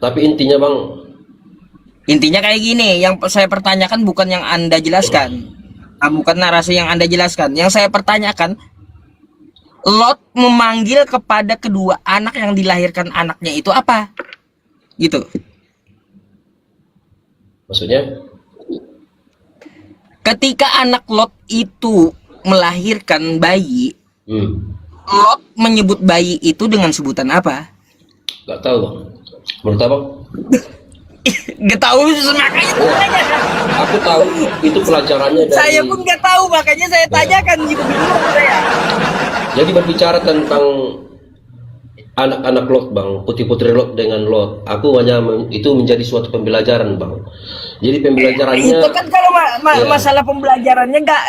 Tapi intinya bang, Intinya kayak gini, yang saya pertanyakan bukan yang Anda jelaskan. Bukan narasi yang Anda jelaskan. Yang saya pertanyakan, Lot memanggil kepada kedua anak yang dilahirkan anaknya itu apa? Gitu. maksudnya Ketika anak Lot itu melahirkan bayi, Lot menyebut bayi itu dengan sebutan apa? nggak tahu bang. Menurut abang? Gak tahu, makanya Aku tahu itu pelajarannya dari. saya pun gak tahu, makanya saya tanyakan gitu, bingung saya. Jadi berbicara tentang anak-anak Lot bang, putri-putri Lot dengan Lot, aku hanya itu menjadi suatu pembelajaran bang. Jadi pembelajarannya. Itu kan kalau Ya. masalah pembelajarannya nggak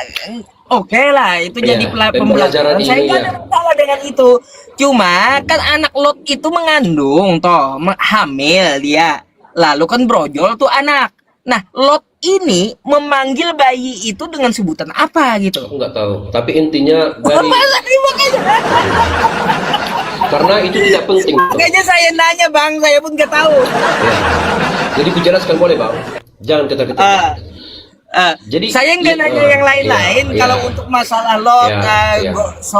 oke lah, itu Ya, jadi pembelajaran. pembelajaran Saya ini nggak ya. ada masalah dengan itu. Cuma kan anak Lot itu mengandung toh, hamil dia. Lalu kan brojol tuh anak. Nah, Lot ini memanggil bayi itu dengan sebutan apa gitu? Aku nggak tahu. Tapi intinya dari Masa ini makanya? karena itu tidak penting. Bang. Makanya saya nanya bang, saya pun nggak tahu. Ya. Jadi kujelaskan boleh bang. Jangan kita. Jadi Saya nggak nanya yang lain-lain. iya, Kalau iya. untuk masalah Lot, Iya, iya.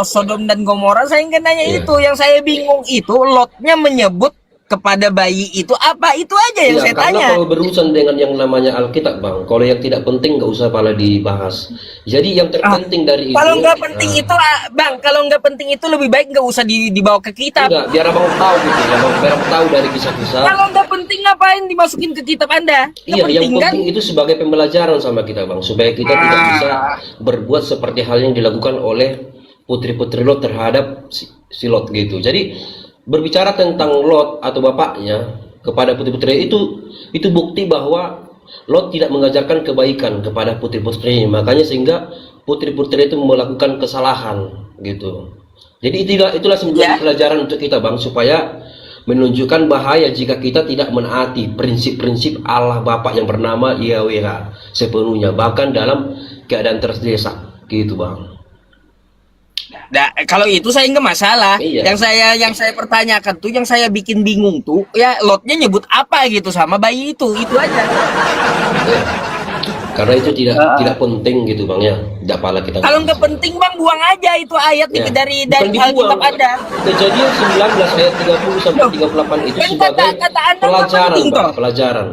Sodom dan Gomora, saya nggak nanya Iya. itu. Yang saya bingung itu Lotnya menyebut kepada bayi itu apa? Itu aja yang Iya, saya karena tanya. kalau berurusan dengan yang namanya Alkitab bang, kalau yang tidak penting nggak usah pala dibahas. Jadi yang terpenting dari itu. Kalau nggak penting itu, bang, kalau nggak penting itu lebih baik nggak usah dibawa ke kitab. Enggak, biar abang tahu gitu ya, bang. Biar abang tahu dari kisah-kisah. Kalau nggak penting ngapain dimasukin ke kitab Anda? Nggak Iya, yang kan? penting itu sebagai pembelajaran sama kita bang, supaya kita tidak bisa berbuat seperti hal yang dilakukan oleh putri-putri Lot terhadap si Lot gitu. Jadi berbicara tentang Lot atau bapaknya kepada putri-putri itu bukti bahwa Lot tidak mengajarkan kebaikan kepada putri-putrinya, makanya sehingga putri-putri itu melakukan kesalahan gitu. Jadi itulah sebenarnya pelajaran untuk kita bang, supaya menunjukkan bahaya jika kita tidak menaati prinsip-prinsip Allah Bapa yang bernama Yahweh sepenuhnya, bahkan dalam keadaan terdesak gitu bang. Nah, kalau itu saya nggak masalah. Iya. Yang saya pertanyakan tuh, yang saya bikin bingung tuh, ya Lotnya nyebut apa gitu sama bayi itu aja. Ya. Karena itu tidak penting gitu bang ya, tidak pala kita. Kalau nggak penting bang, buang aja itu ayat Ya. dari Bukan Alkitab dibuang. Anda. Kejadian 19 ayat 30 sampai 38 itu Kan sebagai kata Anda nggak pelajaran penting, bang, toh. pelajaran.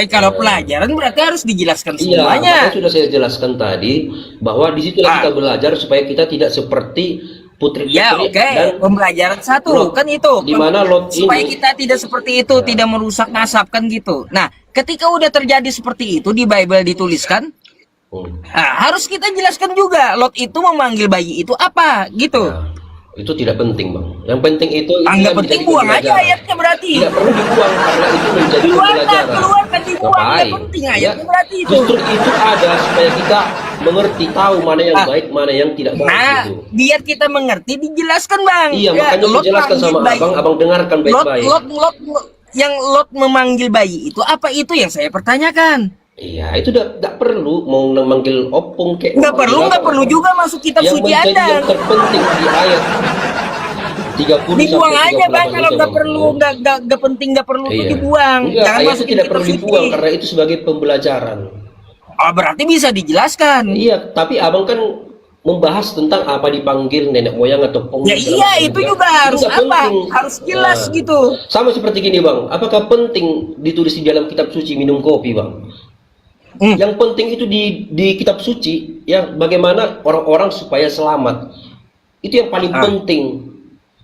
Kalau pelajaran berarti harus dijelaskan Iya, semuanya. makanya sudah saya jelaskan tadi bahwa di situlah kita belajar supaya kita tidak seperti putri-putri Ya oke, dan pembelajaran satu Lot. kan itu. Di mana Lot supaya ini. kita tidak seperti itu, tidak merusak nasab kan gitu. Nah, ketika udah terjadi seperti itu di Bible dituliskan, harus kita jelaskan juga Lot itu memanggil bayi itu apa gitu. Ya, itu tidak penting bang. Yang penting itu Nggak yang penting, menjadi buang aja pembelajaran. ayatnya berarti. Tidak perlu dibuang karena itu menjadi pembelajaran. Keluarkan, dibuang, nggak Ngapain? penting Ya, ayatnya berarti itu. justru itu ada supaya kita mengerti, tahu mana yang baik, mana yang tidak baik Nah, gitu. biar kita mengerti dijelaskan bang. Iya, makanya Lot dijelaskan manggil sama bayi. abang dengarkan baik-baik. Lot yang Lot memanggil bayi itu apa, itu yang saya pertanyakan. Iya, itu tidak perlu mau memanggil opung kayak. Nggak perlu juga masuk kitab yang suci menjadi Anda. yang terpenting di ayat 30 Dibuang sampai aja bang, 38 kalau itu, nggak Bang. perlu, nggak penting, nggak perlu tuh Iya. dibuang. Enggak, Jangan ayat itu masukin tidak kitab perlu suci. dibuang karena itu sebagai pembelajaran. Oh, berarti bisa dijelaskan. Iya, tapi abang kan membahas tentang apa dipanggil nenek moyang atau Ya iya, itu juga harus nggak apa? penting. Harus jelas Nah, gitu. Sama seperti gini bang, apakah penting ditulis di dalam kitab suci minum kopi bang? Yang penting itu di kitab suci ya, bagaimana orang-orang supaya selamat. Itu yang paling penting.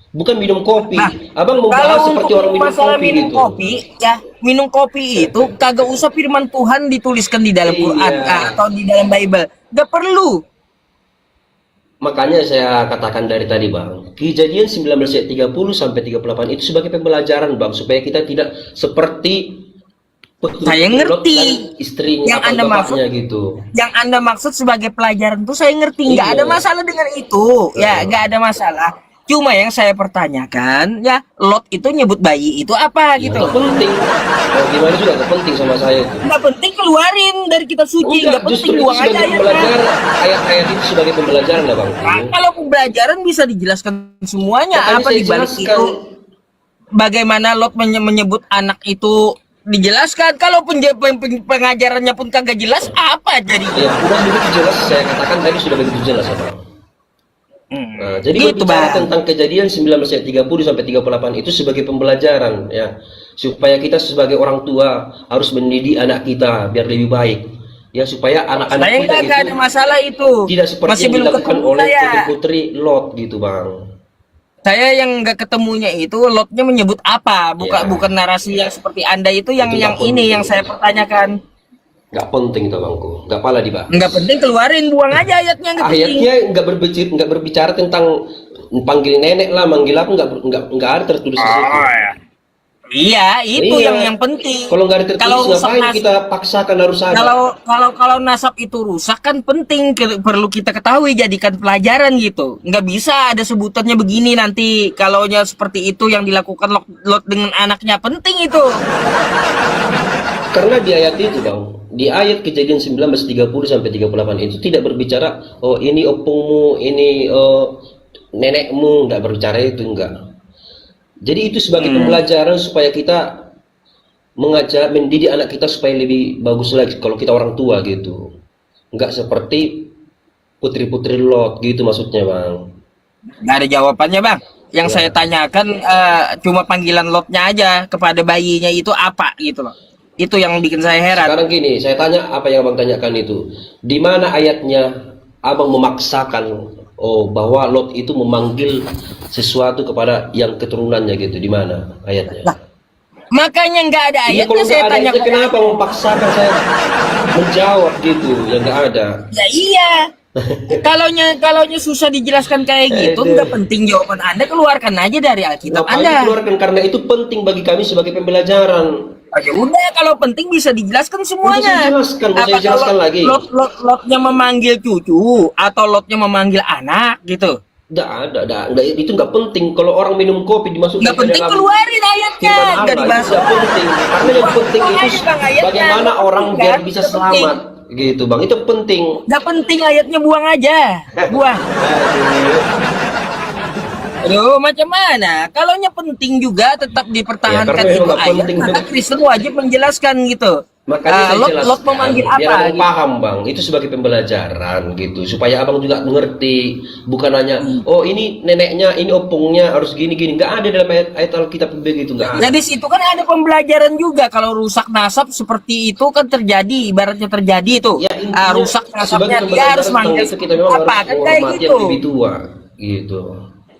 Bukan minum kopi. Abang membahas Kalau seperti untuk orang minum masalah kopi minum gitu. kopi, ya minum kopi itu kagak usah firman Tuhan dituliskan di dalam Quran atau di dalam Bible. Gak perlu. Makanya saya katakan dari tadi bang, Kejadian 19 ayat 30 sampai 38 itu sebagai pembelajaran bang, supaya kita tidak seperti Saya ngerti dan istrinya yang atau Anda bapaknya maksud. gitu. Yang Anda maksud sebagai pelajaran tuh saya ngerti, nggak Iya. ada masalah dengan itu, ya nggak ada masalah. Cuma yang saya pertanyakan, ya Lot itu nyebut bayi itu apa Ya, gitu? nggak penting. Mau gimana juga nggak penting sama saya itu. Nggak penting, keluarin dari kitab suci, nggak penting, justru itu buang aja sebagai ayatnya. pembelajaran. Ayat-ayat itu sebagai pembelajaran lah bang. Nah, kalau pembelajaran bisa dijelaskan semuanya Makanya apa saya di balik jelaskan. itu. bagaimana Lot menyebut anak itu dijelaskan. Kalau pengajarannya pun kagak jelas, apa jadi? Ya, udah begitu jelas saya katakan tadi, sudah begitu jelas ya Bang. Nah, jadi Gitu, berbicara Bang. tentang kejadian 19 ayat 30 sampai 38 itu sebagai pembelajaran ya, supaya kita sebagai orang tua harus mendidik anak kita biar lebih baik. Ya, supaya anak-anak Saya kita nggak ada masalah itu. tidak seperti Masih yang belum dilakukan ketemu oleh saya. putri-putri Lot gitu, Bang. Saya yang nggak ketemunya itu Lotnya menyebut apa? Ya. Bukan narasi yang seperti Anda itu yang Itu nggak ini penting. yang saya pertanyakan. Nggak penting itu, Bangku. Nggak pala dibahas. Nggak penting, keluarin, buang aja ayatnya, nggak penting. Ayatnya nggak berbicara tentang panggil nenek lah, manggil apa, nggak ada tertulis di situ. Iya, itu Iya. yang penting. Kalau nggak ada tertulis, Kalau rusak ngapain nasab, kita paksakan harus ada? kalau nasab itu rusak kan penting, perlu kita ketahui, jadikan pelajaran gitu. Nggak bisa ada sebutannya begini nanti. Kalaunya seperti itu yang dilakukan Lot dengan anaknya, penting itu. Karena di ayat itu, Bang, di ayat kejadian 19:30 sampai 38 itu tidak berbicara oh ini opungmu, ini nenekmu, nggak berbicara itu, enggak. Jadi itu sebagai pembelajaran supaya kita mendidik anak kita supaya lebih bagus lagi kalau kita orang tua gitu. Enggak seperti putri-putri Lot gitu maksudnya, Bang. Nggak ada jawabannya, Bang. Yang Ya. saya tanyakan cuma panggilan Lotnya aja kepada bayinya itu apa gitu loh. Itu yang bikin saya heran. Sekarang gini, saya tanya apa yang Abang tanyakan itu. Di mana ayatnya Abang memaksakan bahwa Lot itu memanggil sesuatu kepada yang keturunannya gitu? Di mana ayatnya? Lah, makanya nggak ada Iya, ayatnya, kalau saya nggak ada tanya itu kenapa memaksakan saya menjawab gitu yang nggak ada? Ya iya. Kalaunya susah dijelaskan kayak gitu, Aduh. nggak penting jawaban Anda, keluarkan aja dari Alkitab Ngapain Anda. dikeluarkan? Karena itu penting bagi kami sebagai pembelajaran. Ya udah, kalau penting bisa dijelaskan semuanya. Udah saya jelaskan, Apa saya jelaskan kalau lagi. Lotnya memanggil cucu atau Lotnya memanggil anak gitu? Nggak ada, itu nggak penting. Kalau orang minum kopi dimasukkan Nggak penting, keluarin ayatnya, firman nggak Allah, itu dibahas. nggak penting. Karena yang penting Buang itu aja, Bang, ayatnya. bagaimana orang Nggak biar penting, bisa nggak penting. selamat gitu, Bang. Itu penting. Nggak penting ayatnya, buang aja, buang. Aduh, macam mana? Kalaunya penting juga tetap dipertahankan Ya, karena itu nggak ayat. penting, Maka Bang. Kristen wajib menjelaskan gitu. Makanya saya Lot jelaskan memanggil biar apa? abang Gitu. paham, Bang. Itu sebagai pembelajaran gitu, supaya abang juga mengerti. Bukan hanya oh ini neneknya, ini opungnya harus gini-gini. Nggak ada dalam ayat Alkitab begitu, nggak ada. Nah, di situ kan ada pembelajaran juga. Kalau rusak nasab seperti itu kan terjadi, ibaratnya terjadi itu. Ya, intinya Rusak nasabnya, sebagai dia harus pembelajaran manggil tentang itu kita memang apa harus kan kayak menghormati gitu. yang lebih tua gitu.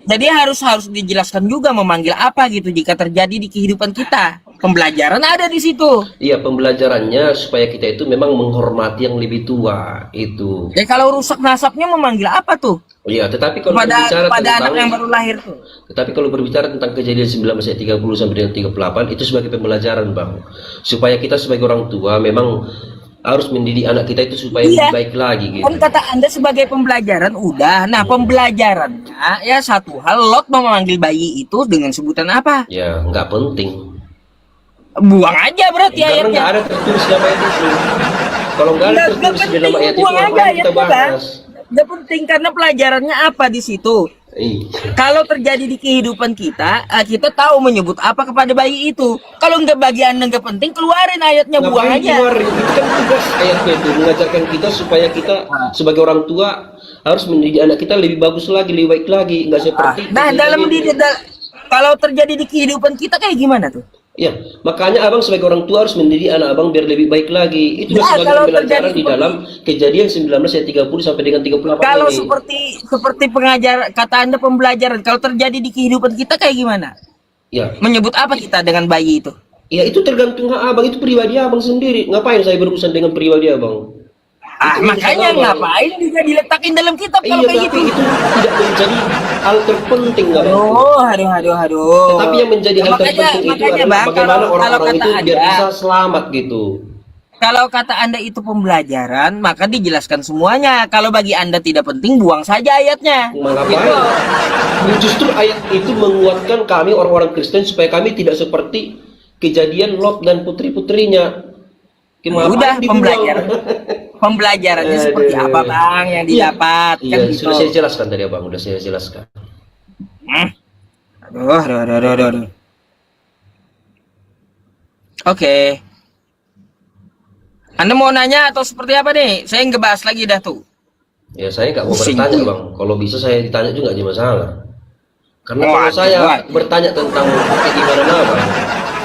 Jadi harus dijelaskan juga memanggil apa gitu jika terjadi di kehidupan kita. Pembelajaran ada di situ. Iya, pembelajarannya supaya kita itu memang menghormati yang lebih tua itu. Ya kalau rusak nasabnya memanggil apa tuh? Iya, tetapi kalau Pada berbicara anak tentang yang baru lahir tuh. Tetapi kalau berbicara tentang kejadian 19 ayat 30 sampai dengan 38 itu sebagai pembelajaran, Bang. Supaya kita sebagai orang tua memang harus mendidik anak kita itu supaya Iya. lebih baik lagi gitu. Kan kata Anda sebagai pembelajaran udah. Nah, pembelajarannya ya satu hal, Lot memanggil bayi itu dengan sebutan apa? Ya, nggak penting. Buang aja berarti Karena ayatnya. nggak ada tertulis dalam ayat itu. Kalau nggak ada tertulis di dalam ayat itu, buang aja apa yang kita ayatnya, Bang. bahas? Nggak penting karena pelajarannya apa di situ. Kalau terjadi di kehidupan kita, kita tahu menyebut apa kepada bayi itu. Kalau nggak bagi Anda nggak penting, keluarin ayatnya, buang Ngapain aja. keluar? Itu kan tugas ayatnya itu mengajarkan kita supaya kita sebagai orang tua harus mendidik anak kita lebih bagus lagi, lebih baik lagi, nggak seperti Nah, kejadian dalam itu. kalau terjadi di kehidupan kita kayak gimana tuh? Ya, makanya abang sebagai orang tua harus mendidik anak abang biar lebih baik lagi. Itu Nah, sebagai kalau pembelajaran terjadi di seperti- dalam kejadian 19 ayat 30 sampai dengan 38 Kalau ini. seperti pengajar kata Anda pembelajaran, kalau terjadi di kehidupan kita kayak gimana? Ya, Menyebut apa kita dengan bayi itu? ya itu tergantung hak abang, itu pribadi abang sendiri. Ngapain saya berurusan dengan pribadi abang? Itu Makanya urusan abang. ngapain juga diletakin dalam kitab Iya, kalau kayak tapi gitu? itu tidak menjadi hal terpenting nggak Bang? Aduh. Tetapi yang menjadi hal terpenting itu adalah Bang, bagaimana kalau orang-orang kata itu biar Anda- bisa selamat gitu. Kalau kata Anda itu pembelajaran, maka dijelaskan semuanya. Kalau bagi Anda tidak penting, buang saja ayatnya. Ngapain? Gitu. Justru ayat itu menguatkan kami orang-orang Kristen supaya kami tidak seperti kejadian Lot dan putri-putrinya. Ngapain Udah, dibuang? pembelajarannya Aduh. seperti apa, Bang, yang Iya. didapat Iya, kan gitu. sudah saya jelaskan tadi Abang, sudah saya jelaskan. Aduh. Oke. Anda mau nanya atau seperti apa nih? Saya ngebahas lagi dah tuh. Ya saya nggak mau Pusing. bertanya bang. Kalau bisa saya ditanya juga nggak masalah. Karena Oh, kalau aduh, saya aduh. bertanya tentang kayak gimana bang,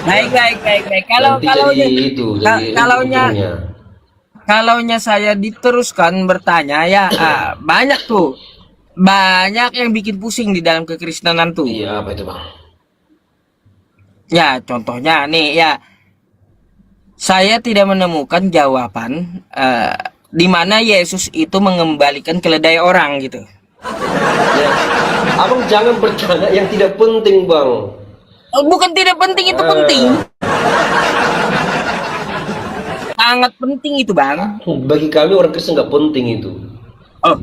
Baik, baik, baik, baik. Kalau nanti kalau jadi itu, jadi kalaunya ujungnya. kalaunya saya diteruskan bertanya ya, banyak tuh. Banyak yang bikin pusing di dalam kekristenan tuh. Iya apa itu bang? Ya, contohnya nih ya, saya tidak menemukan jawaban di mana Yesus itu mengembalikan keledai orang gitu. Ya, abang jangan bertanya yang tidak penting bang. Bukan tidak penting, itu penting. Sangat penting itu, Bang. Bagi kami orang Kristen nggak penting itu. Oh,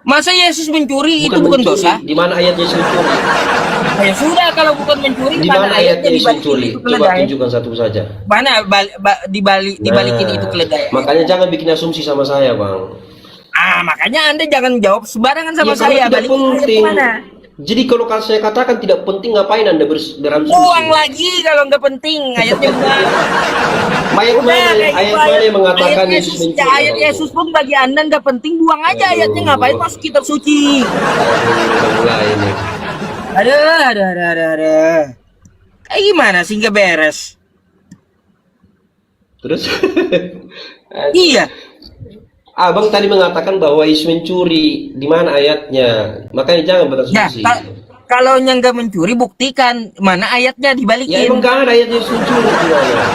masa Yesus mencuri itu bukan mencuri. dosa? Di mana ayatnya Yesus mencuri? Ya sudah, kalau bukan mencuri, Di mana ayatnya Yesus dibalikin mencuri? itu Coba keledai? tunjukkan satu saja. Mana dibalikin itu keledai? Makanya jangan bikin asumsi sama saya bang. Makanya Anda jangan jawab sembarangan sama Ya, kalau saya. tidak Balikin ayat penting. mana? Jadi kalau saya katakan tidak penting, ngapain Anda berasumsi? Buang lagi kalau nggak penting ayatnya buang. Ayat Udah, mana, kayak ayat gitu, mana yang mengatakan ayat Yesus mencuri? ayat Yesus pun bagi Anda nggak penting, buang aja Aduh. ayatnya, ngapain masuk kitab suci? Udah mulai ini. Ada. Kayak gimana sih nggak beres? Terus? Iya. Abang tadi mengatakan bahwa Yesus mencuri. Di mana ayatnya? Makanya jangan Ya, berasumsi. kalau yang nggak mencuri, buktikan mana ayatnya Ya dibalikin. emang gak ada ayatnya Yesus mencuri gimana?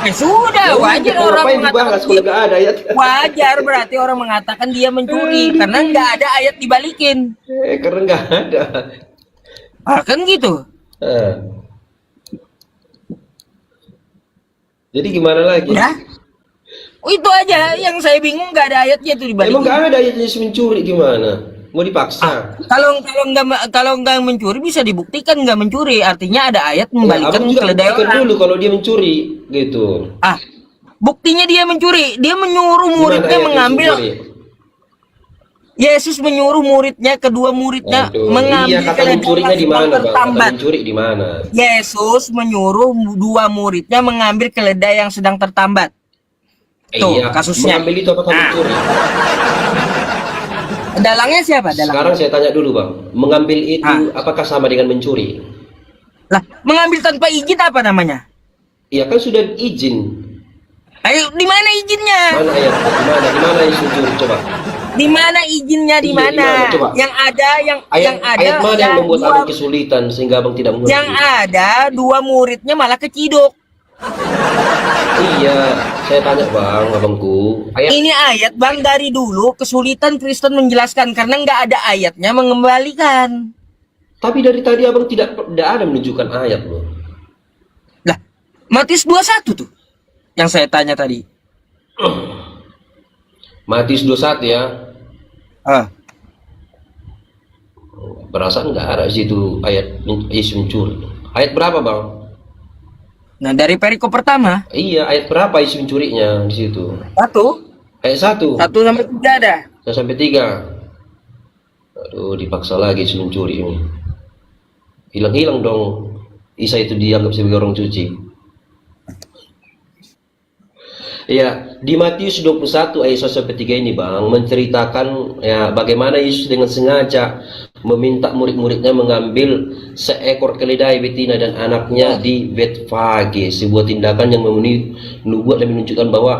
Sudah, wajar Udah, orang ngapain mengatakan dibahas kalau gak ada ayatnya? wajar berarti orang mengatakan dia mencuri karena nggak ada ayat dibalikin. Karena gak ada. Kan gitu. Eh. Jadi gimana lagi? Udah. Itu aja yang saya bingung, nggak ada ayatnya itu Emang dibalikin. gak ada ayatnya Yesus mencuri gimana? Mau dipaksa? Kalau nggak mencuri bisa dibuktikan nggak mencuri, artinya ada ayat Ya, membalikan abang juga keledai buktikan orang. dulu kalau dia mencuri gitu. Buktinya dia mencuri, dia menyuruh Gimana muridnya ayatnya mengambil. mencuri? Yesus menyuruh muridnya, kedua muridnya Aduh, mengambil iya kata keledai mencurinya yang di sedang mana bang? Kata tertambat. mencuri di mana? Yesus menyuruh dua muridnya mengambil keledai yang sedang tertambat. Tuh, Iya, kasusnya. mengambil itu apakah mencuri? Dalangnya siapa? Sekarang saya tanya dulu bang, mengambil itu apakah sama dengan mencuri? Lah, mengambil tanpa izin apa namanya? Iya kan sudah izin. Ayo, di mana izinnya? Mana ayat? Di mana Yesus mencuri? Coba. Di mana izinnya? Di Iya, mana? di mana? Coba. Yang ada, yang ada. Ayat mana yang membuat dua, abang kesulitan sehingga abang tidak mengerti? yang ada dua muridnya malah keciduk. Iya, saya tanya bang, abangku. Ini ayat bang, dari dulu kesulitan Kristen menjelaskan karena nggak ada ayatnya mengembalikan. Tapi dari tadi abang tidak ada menunjukkan ayat loh. Lah, Matius 21 tuh yang saya tanya tadi. Matius 21 ya. Perasaan nggak ada di situ ayat Yesus mencuri. Ayat berapa bang? Nah, dari perikop pertama, Iya, ayat berapa Yesus mencurinya di situ? 1 Ayat 1 sampai 3 ada. sampai 3. Aduh, dipaksa lagi Yesus mencuri ini. Hilang-hilang dong. Isa itu dianggap sebagai orang suci. Ya, di Matius 21 ayat 1 sampai 3 ini bang menceritakan ya bagaimana Yesus dengan sengaja meminta murid-muridnya mengambil seekor keledai betina dan anaknya di Betfage, sebuah tindakan yang memenuhi nubuat dan menunjukkan bahwa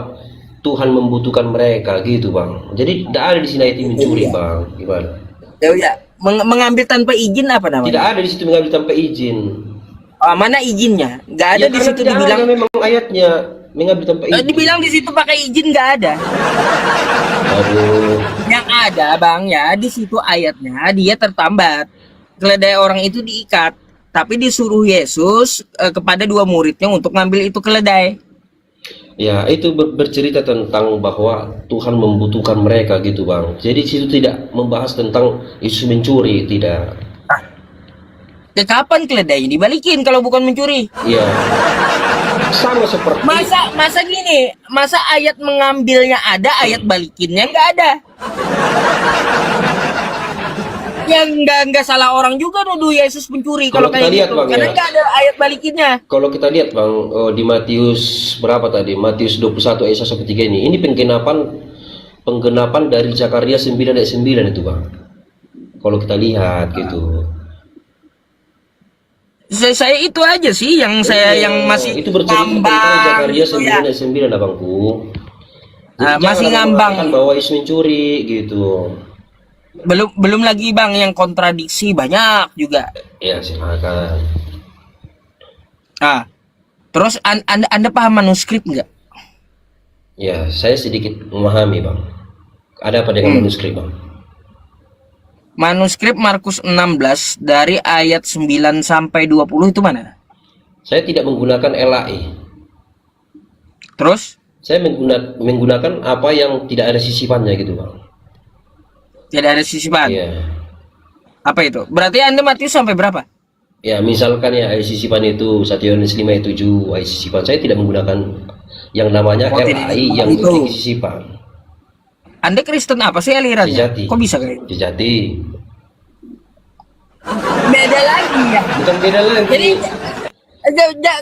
Tuhan membutuhkan mereka gitu bang. Jadi tidak ada di sini ayat mencuri bang. Gimana? Ya, mengambil tanpa izin apa namanya? Tidak ada di situ mengambil tanpa izin. Mana izinnya? Nggak ada Ya, di karena situ tidak dibilang. ada memang ayatnya mengambil tanpa izin. Dibilang di situ pakai izin nggak ada. Aduh. Yang ada bang ya di situ ayatnya dia tertambat. Keledai orang itu diikat, tapi disuruh Yesus kepada dua muridnya untuk ngambil itu keledai. Ya, itu bercerita tentang bahwa Tuhan membutuhkan mereka gitu bang. Jadi situ tidak membahas tentang Yesus mencuri, tidak. Kapan keledai dibalikin kalau bukan mencuri? Iya. Sama seperti Masa gini, masa ayat mengambilnya ada, ayat balikinnya nggak ada. yang nggak salah orang juga nuduh Yesus pencuri Kalau kalau kita kayak lihat, gitu. Bang, Karena ya. nggak ada ayat balikinnya. Kalau kita lihat Bang, di Matius berapa tadi? Matius 21 ayat 1 sampai 3 ini penggenapan dari Zakaria 9 ayat 9 itu Bang. Kalau kita lihat gitu. Saya itu aja sih yang saya Iya, yang masih itu bercerita tentang ngambang Zakaria gitu 9 ya. ayat 9 Abangku. Jadi Masih jangan Abang ngambang. mengatakan bahwa Yesus mencuri gitu. Belum lagi Bang yang kontradiksi banyak juga. Ya silakan. Terus anda paham manuskrip nggak? Ya, saya sedikit memahami Bang. Ada apa dengan manuskrip Bang? Manuskrip Markus 16 dari ayat 9 sampai 20 itu mana? Saya tidak menggunakan LAI. Terus Saya menggunakan apa yang tidak ada sisipannya gitu Bang. tidak ada sisipan. Iya. Apa itu? Berarti Anda Matius sampai berapa? Ya, misalkan ya ayat sisipan itu 1 Yohanes 5 ayat 7 ayat sisipan. Saya tidak menggunakan yang namanya Oh, tidak LAI yang itu. memiliki sisipan. Anda Kristen apa sih alirannya? Sejati. Kok bisa kayak gitu? Sejati. Beda lagi ya. Bukan beda lagi. Jadi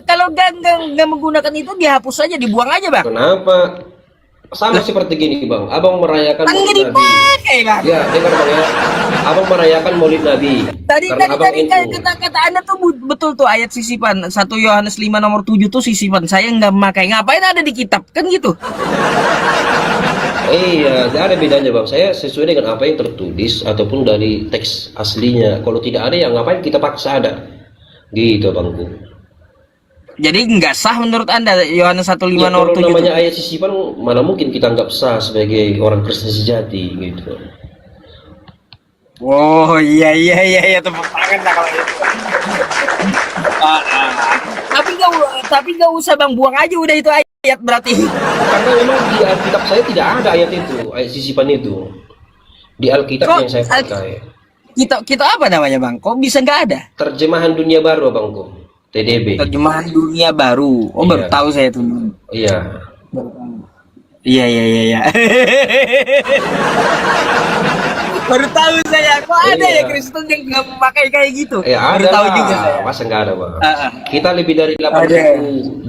kalau nggak menggunakan itu dihapus aja, dibuang aja Bang. Kenapa? Sama seperti gini Bang. Abang merayakan Kan nggak Maulid Nabi. dipakai Bang. Ya, dengar Bang ya. Abang merayakan Maulid Nabi. Tadi Karena Abang NU. kata Anda tuh betul tuh ayat sisipan 1 Yohanes 5 nomor 7 tuh sisipan. Saya nggak memakai. Ngapain ada di kitab? Kan gitu. Iya, tidak ada bedanya Bang. Saya sesuai dengan apa yang tertulis ataupun dari teks aslinya. Kalau tidak ada, ya ngapain kita paksa ada? Gitu Bangku. Jadi nggak sah menurut Anda Yohanes 1:5 Ya, nomor kalau 7 namanya tuh? ayat sisipan, mana mungkin kita anggap sah sebagai orang Kristen sejati gitu. Oh iya tepuk tangan lah kalau itu. Tapi nggak usah Bang, buang aja udah itu ayat berarti. Karena memang di Alkitab saya tidak ada ayat itu, ayat sisipan itu. Di Alkitab Kok yang saya pakai. kita apa namanya Bang? Kok bisa nggak ada? Terjemahan Dunia Baru Abangku. TDB. Terjemahan Dunia Baru. Oh baru Iya. tahu saya tuh. Iya. Iya. Baru tahu saya. Kok ada Iya. ya Kristen yang nggak memakai kayak gitu? Ya Baru ada tahu lah. juga saya. Masa nggak ada Bang? Ah, ah. Kita lebih dari Ada. 8.000